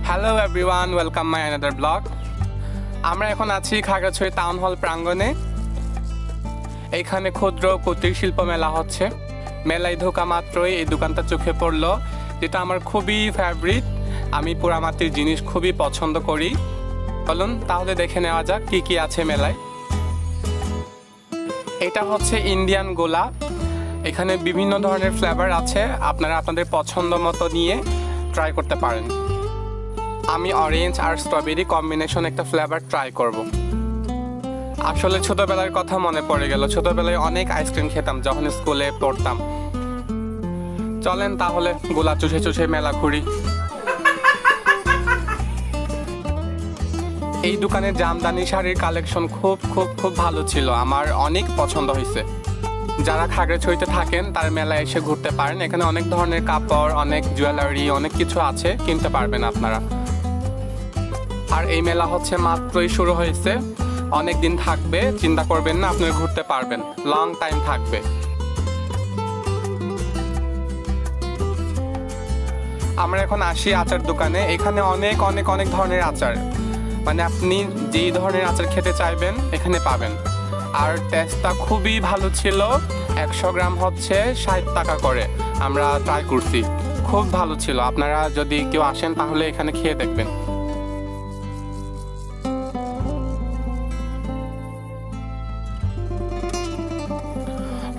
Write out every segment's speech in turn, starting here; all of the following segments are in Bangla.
Hello everyone, welcome my another blog. আমরা এখন আছি খাগড়াছড়ি টাউন হল প্রাঙ্গণে। এইখানে ক্ষুদ্র কুটির শিল্প মেলা হচ্ছে। মেলায় ঢোকা মাত্রই এই দোকানটা চোখে পড়লো, যেটা আমার খুবই ফেভারিট। আমি পোড়ামাটির জিনিস খুবই পছন্দ করি। বলুন তাহলে দেখে নেওয়া যাক কি কি আছে মেলায়। এটা হচ্ছে ইন্ডিয়ান গোলাপ। এখানে বিভিন্ন ধরনের ফ্লেভার আছে, আপনারা আপনাদের পছন্দ মতো নিয়ে ট্রাই করতে পারেন। আমি অরেঞ্জ আর স্ট্রবেরি কম্বিনেশন একটা ফ্লেভার ট্রাই করব। আসলে ছোটবেলার কথা মনে পড়ে গেল। ছোটবেলায় অনেক আইসক্রিম খেতাম যখন স্কুলে পড়তাম। চলেন তাহলে গোলা চুষে চুষে মেলা ঘুরি। এই দোকানের জামদানি শাড়ির কালেকশন খুব খুব খুব ভালো ছিল, আমার অনেক পছন্দ হয়েছে। যারা খাগড়াছড়িতে থাকেন তার মেলায় এসে ঘুরতে পারেন। এখানে অনেক ধরনের কাপড়, অনেক জুয়েলারি, অনেক কিছু আছে, কিনতে পারবেন আপনারা। আর এই মেলা হচ্ছে মাত্রই শুরু হয়েছে, অনেক দিন থাকবে, চিন্তা করবেন না, আপনারা ঘুরতে পারবেন, লং টাইম থাকবে। আমরা এখন আসি আচার দোকানে। এখানে অনেক অনেক অনেক ধরনের আচার, মানে আপনি যেই ধরনের আচার খেতে চাইবেন এখানে পাবেন। আর টেস্টটা খুবই ভালো ছিল। 100 গ্রাম হচ্ছে 60 টাকা করে। আমরা ট্রাই করছি, খুব ভালো ছিল। আপনারা যদি কেউ আসেন তাহলে এখানে খেয়ে দেখবেন।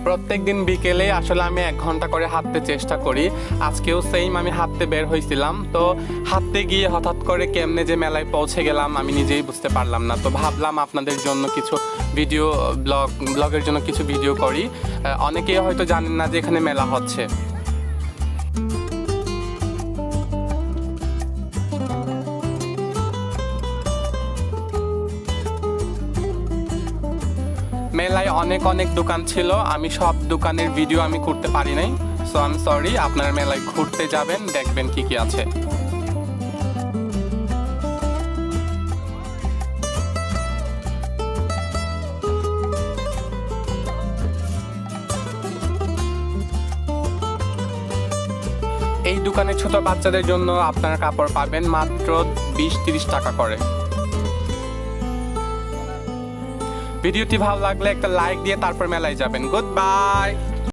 প্রত্যেক দিন বিকেলে আসলে আমি 1 ঘন্টা করে হাঁটতে চেষ্টা করি। আজকেও সেম আমি হাঁটতে বের হয়েছিলাম। তো হাঁটতে গিয়ে হঠাৎ করে কেমনে যে মেলায় পৌঁছে গেলাম আমি নিজেই বুঝতে পারলাম না। তো ভাবলাম আপনাদের জন্য কিছু ভিডিও, ব্লগের জন্য কিছু ভিডিও করি। অনেকেই হয়তো জানেন না যে এখানে মেলা হচ্ছে। মেলায় অনেক অনেক দোকান ছিল, আমি সব দোকানের ভিডিও আমি করতে পারি নাই। So I am sorry. আপনার মেলায় ঘুরতে যাবেন, দেখবেন কি কি আছে। এই দোকানে ছোট বাচ্চাদের জন্য আপনারা কাপড় পাবেন মাত্র 20-30 টাকা করে। ভিডিওটি ভালো লাগলে একটা লাইক দিয়ে তারপর মেলায় যাবেন। Good bye.